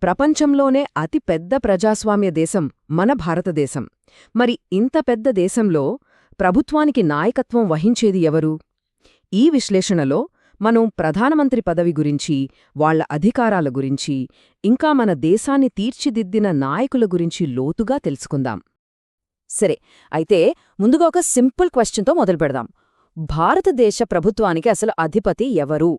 ప్రపంచంలోనే అతి పెద్ద ప్రజాస్వామ్య దేశం మన భారతదేశం. మరి ఇంత పెద్ద దేశంలో ప్రభుత్వానికి నాయకత్వం వహించేది ఎవరు? ఈ విశ్లేషణలో మనం ప్రధానమంత్రి పదవి గురించి, వాళ్ల అధికారాల గురించి, ఇంకా మన దేశాన్ని తీర్చిదిద్దిన నాయకుల గురించి లోతుగా తెలుసుకుందాం. సరే, అయితే ముందుగా ఒక సింపుల్ క్వశ్చన్తో మొదలుపెడదాం. భారతదేశ ప్రభుత్వానికి అసలు అధిపతి ఎవరు?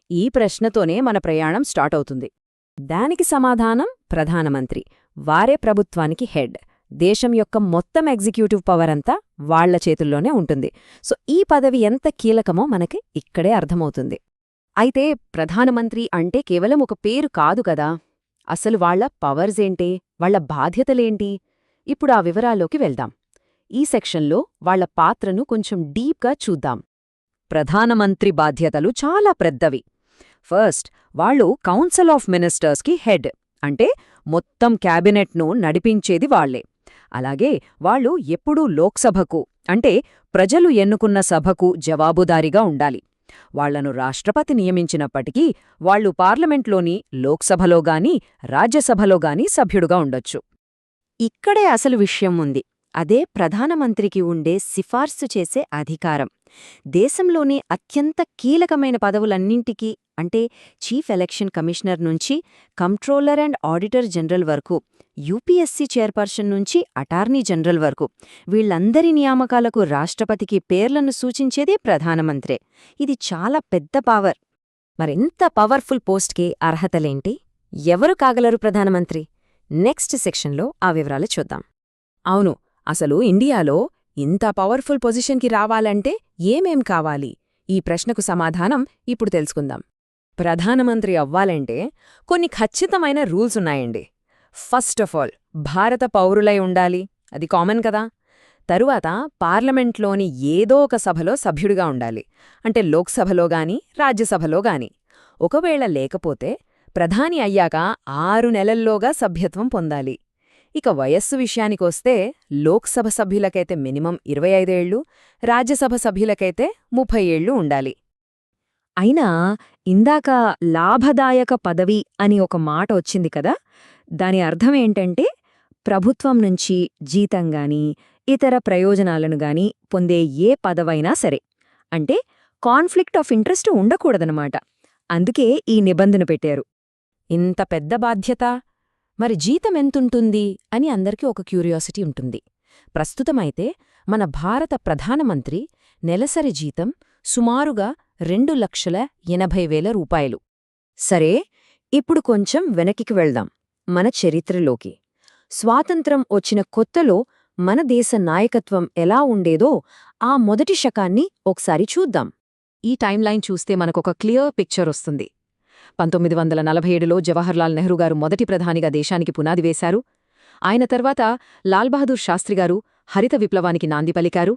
ఈ ప్రశ్నతోనే మన ప్రయాణం స్టార్ట్ అవుతుంది. దానికి సమాధానం ప్రధానమంత్రి. వారే ప్రభుత్వానికి హెడ్. దేశం యొక్క మొత్తం ఎగ్జిక్యూటివ్ పవర్ అంతా వాళ్ల చేతుల్లోనే ఉంటుంది. సో ఈ పదవి ఎంత కీలకమో మనకి ఇక్కడే అర్థమవుతుంది. అయితే ప్రధానమంత్రి అంటే కేవలం ఒక పేరు కాదు కదా. అసలు వాళ్ల పవర్స్ ఏంటి, వాళ్ల బాధ్యతలేంటి? ఇప్పుడు ఆ వివరాల్లోకి వెళ్దాం. ఈ సెక్షన్లో వాళ్ల పాత్రను కొంచెం డీప్గా చూద్దాం. ప్రధానమంత్రి బాధ్యతలు చాలా పెద్దవి. ఫస్ట్, వాళ్ళు కౌన్సిల్ ఆఫ్ మినిస్టర్స్కి హెడ్. అంటే మొత్తం క్యాబినెట్ను నడిపించేది వాళ్లే. అలాగే వాళ్ళు ఎప్పుడూ లోక్సభకు, అంటే ప్రజలు ఎన్నుకున్న సభకు జవాబుదారీగా ఉండాలి. వాళ్లను రాష్ట్రపతి నియమించినప్పటికీ వాళ్లు పార్లమెంట్లోని లోక్సభలోగాని రాజ్యసభలోగాని సభ్యుడుగా ఉండొచ్చు. ఇక్కడే అసలు విషయం ఉంది. అదే ప్రధానమంత్రికి ఉండే సిఫార్సు చేసే అధికారం. దేశంలోని అత్యంత కీలకమైన పదవులన్నింటికీ, అంటే చీఫ్ ఎలక్షన్ కమిషనర్ నుంచి కంట్రోలర్ అండ్ ఆడిటర్ జనరల్ వరకు, యూపీఎస్సీ చైర్పర్సన్ నుంచి అటార్నీ జనరల్ వరకు, వీళ్లందరి నియామకాలకు రాష్ట్రపతికి పేర్లను సూచించేదే ప్రధానమంత్రే. ఇది చాలా పెద్ద పవర్. మరింత పవర్ఫుల్ పోస్ట్కి అర్హతలేంటి? ఎవరు కాగలరు ప్రధానమంత్రి? నెక్స్ట్ సెక్షన్లో ఆ వివరాలు చూద్దాం. అవును, అసలు ఇండియాలో ఇంత పవర్ఫుల్ పొజిషన్కి రావాలంటే ఏమేం కావాలి? ఈ ప్రశ్నకు సమాధానం ఇప్పుడు తెలుసుకుందాం. ప్రధానమంత్రి అవ్వాలంటే కొన్ని ఖచ్చితమైన రూల్స్ ఉన్నాయండి. ఫస్ట్ ఆఫ్ ఆల్, భారత పౌరులై ఉండాలి. అది కామన్ కదా. తరువాత పార్లమెంట్లోని ఏదో ఒక సభలో సభ్యుడిగా ఉండాలి. అంటే లోక్సభలో గాని రాజ్యసభలో గాని. ఒకవేళ లేకపోతే ప్రధాని అయ్యాక 6 నెలల్లోగా సభ్యత్వం పొందాలి. ఇక వయస్సు విషయానికొస్తే లోక్సభ సభ్యులకైతే మినిమం 25 ఏళ్లు, రాజ్యసభ సభ్యులకైతే 30 ఏళ్లు ఉండాలి. అయినా ఇందాక లాభదాయక పదవి అని ఒక మాట వచ్చింది కదా, దాని అర్థమేంటంటే ప్రభుత్వం నుంచి జీతంగాని ఇతర ప్రయోజనాలను గాని పొందే ఏ పదవైనా సరే. అంటే కాన్ఫ్లిక్ట్ ఆఫ్ ఇంట్రెస్ట్ ఉండకూడదనమాట. అందుకే ఈ నిబంధన పెట్టారు. ఇంత పెద్ద బాధ్యత, మరి జీతం ఎంతుంటుంది అని అందరికీ ఒక క్యూరియాసిటీ ఉంటుంది. ప్రస్తుతమైతే మన భారత ప్రధానమంత్రి నెలసరి జీతం సుమారుగా 2,80,000 రూపాయలు. సరే, ఇప్పుడు కొంచెం వెనక్కి వెళ్దాం, మన చరిత్రలోకి. స్వాతంత్రం వచ్చిన కొత్తలో మన దేశ నాయకత్వం ఎలా ఉండేదో ఆ మొదటి శకాన్ని ఒకసారి చూద్దాం. ఈ టైంలైన్ చూస్తే మనకొక క్లియర్ పిక్చర్ వస్తుంది. 1947లో జవహర్లాల్ నెహ్రూ గారు మొదటి ప్రధానిగా దేశానికి పునాది వేశారు. ఆయన తర్వాత లాల్ బహదూర్ శాస్త్రిగారు హరిత విప్లవానికి నాంది పలికారు.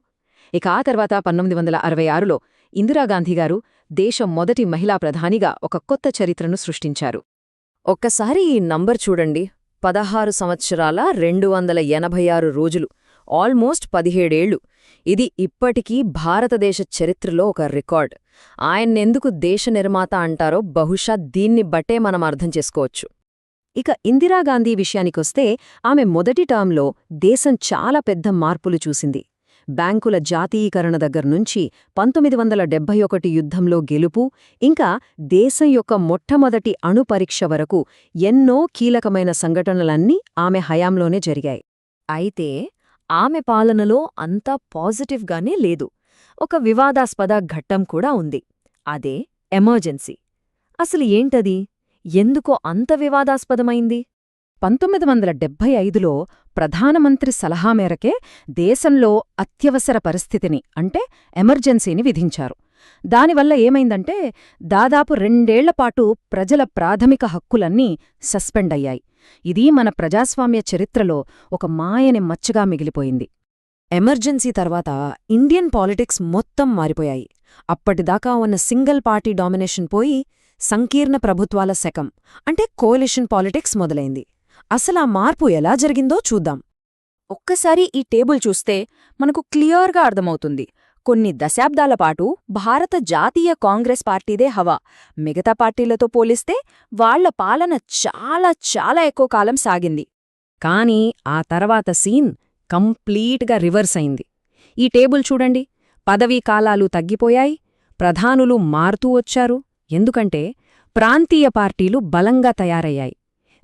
ఇక ఆ తర్వాత 1966లో ఇందిరాగాంధీగారు దేశం మొదటి మహిళా ప్రధానిగా ఒక కొత్త చరిత్రను సృష్టించారు. ఒక్కసారి ఈ నంబర్ చూడండి. 16 సంవత్సరాల 286 రోజులు, ఆల్మోస్ట్ 17 ఏళ్లు. ఇది ఇప్పటికీ భారతదేశ చరిత్రలో ఒక రికార్డ్. ఆయన్నెందుకు దేశ నిర్మాత అంటారో బహుశా దీన్ని బట్టే మనం అర్థం చేసుకోవచ్చు. ఇక ఇందిరాగాంధీ విషయానికొస్తే ఆమె మొదటి టర్మ్లో దేశం చాలా పెద్ద మార్పులు చూసింది. బ్యాంకుల జాతీయీకరణ దగ్గర్నుంచి 1971 యుద్ధంలో గెలుపు, ఇంకా దేశం యొక్క మొట్టమొదటి అణుపరీక్ష వరకు ఎన్నో కీలకమైన సంఘటనలన్నీ ఆమె హయాంలోనే జరిగాయి. అయితే ఆమె పాలనలో అంతా పాజిటివ్గానే లేదు. ఒక వివాదాస్పద ఘట్టం కూడా ఉంది. అదే ఎమర్జెన్సీ. అసలు ఏంటది? ఎందుకో అంత వివాదాస్పదమైంది? 1975లో ప్రధానమంత్రి సలహా మేరకే దేశంలో అత్యవసర పరిస్థితిని, అంటే ఎమర్జెన్సీని విధించారు. దానివల్ల ఏమైందంటే దాదాపు 2 ఏళ్లపాటు ప్రజల ప్రాథమిక హక్కులన్నీ సస్పెండ్ అయ్యాయి. ఇది మన ప్రజాస్వామ్య చరిత్రలో ఒక మాయని మచ్చగా మిగిలిపోయింది. ఎమర్జెన్సీ తర్వాత ఇండియన్ పాలిటిక్స్ మొత్తం మారిపోయాయి. అప్పటిదాకా ఉన్న సింగిల్ పార్టీ డామినేషన్ పోయి సంకీర్ణ ప్రభుత్వాల శకం, అంటే కోalition పాలిటిక్స్ మొదలైంది. అసలా మార్పు ఎలా జరిగిందో చూద్దాం. ఒక్కసారి ఈ టేబుల్ చూస్తే మనకు క్లియర్గా అర్థమవుతుంది. కొన్ని దశాబ్దాల పాటు భారత జాతీయ కాంగ్రెస్ పార్టీదే హవా. మిగతా పార్టీలతో పోలిస్తే వాళ్ల పాలన చాలా చాలా ఎక్కువ కాలం సాగింది. కానీ ఆ తర్వాత సీన్ కంప్లీట్గా రివర్స్ అయింది. ఈ టేబుల్ చూడండి, పదవీ కాలాలు తగ్గిపోయాయి, ప్రధానులు మారుతూ వచ్చారు. ఎందుకంటే ప్రాంతీయ పార్టీలు బలంగా తయారయ్యాయి.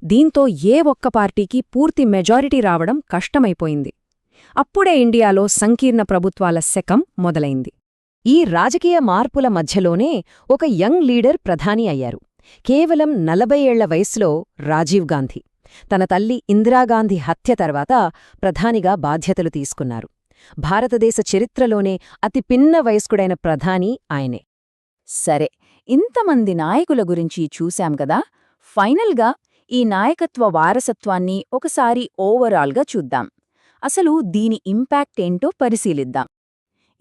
దీంతో ఏ ఒక్క పార్టీకి పూర్తి మెజారిటీ రావడం కష్టమైపోయింది. అప్పుడే ఇండియాలో సంకీర్ణ ప్రభుత్వాల శకం మొదలైంది. ఈ రాజకీయ మార్పుల మధ్యలోనే ఒక యంగ్ లీడర్ ప్రధాని అయ్యారు. కేవలం 40 ఏళ్ల వయసులో రాజీవ్ గాంధీ. తన తల్లి ఇందిరాగాంధీ హత్య తర్వాత ప్రధానిగా బాధ్యతలు తీసుకున్నారు. భారతదేశ చరిత్రలోనే అతి పిన్న వయస్కుడైన ప్రధాని ఆయనే. సరే, ఇంతమంది నాయకుల గురించి చూశాం కదా. ఫైనల్గా ఈ నాయకత్వ వారసత్వాన్ని ఒకసారి ఓవరాల్గా చూద్దాం. అసలు దీని ఇంపాక్ట్ ఏంటో పరిశీలిద్దాం.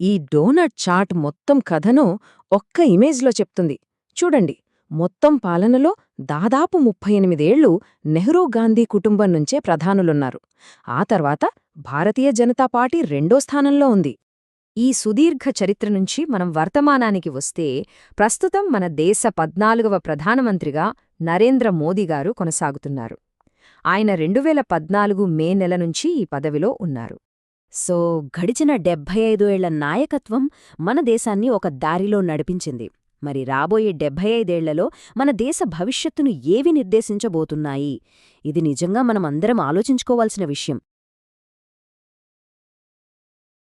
ఈ డోనట్ చార్ట్ మొత్తం కథను ఒక్క ఇమేజ్లో చెప్తుంది. చూడండి, మొత్తం పాలనలో దాదాపు 38 ఏళ్లు నెహ్రూ గాంధీ కుటుంబం నుంచే ప్రధానులున్నారు. ఆ తర్వాత భారతీయ జనతా పార్టీ 2వ స్థానంలో ఉంది. ఈ సుదీర్ఘ చరిత్ర నుంచి మనం వర్తమానానికి వస్తే ప్రస్తుతం మన దేశ 14వ ప్రధానమంత్రిగా నరేంద్ర మోదీ గారు కొనసాగుతున్నారు. ఆయన 2014 మే నెల నుంచి ఈ పదవిలో ఉన్నారు. సో గడిచిన 75 ఏళ్ల నాయకత్వం మన దేశాన్ని ఒక దారిలో నడిపించింది. మరి రాబోయే 75 ఏళ్లలో మన దేశ భవిష్యత్తును ఏవి నిర్దేశించబోతున్నాయి? ఇది నిజంగా మనమందరం ఆలోచించుకోవాల్సిన విషయం.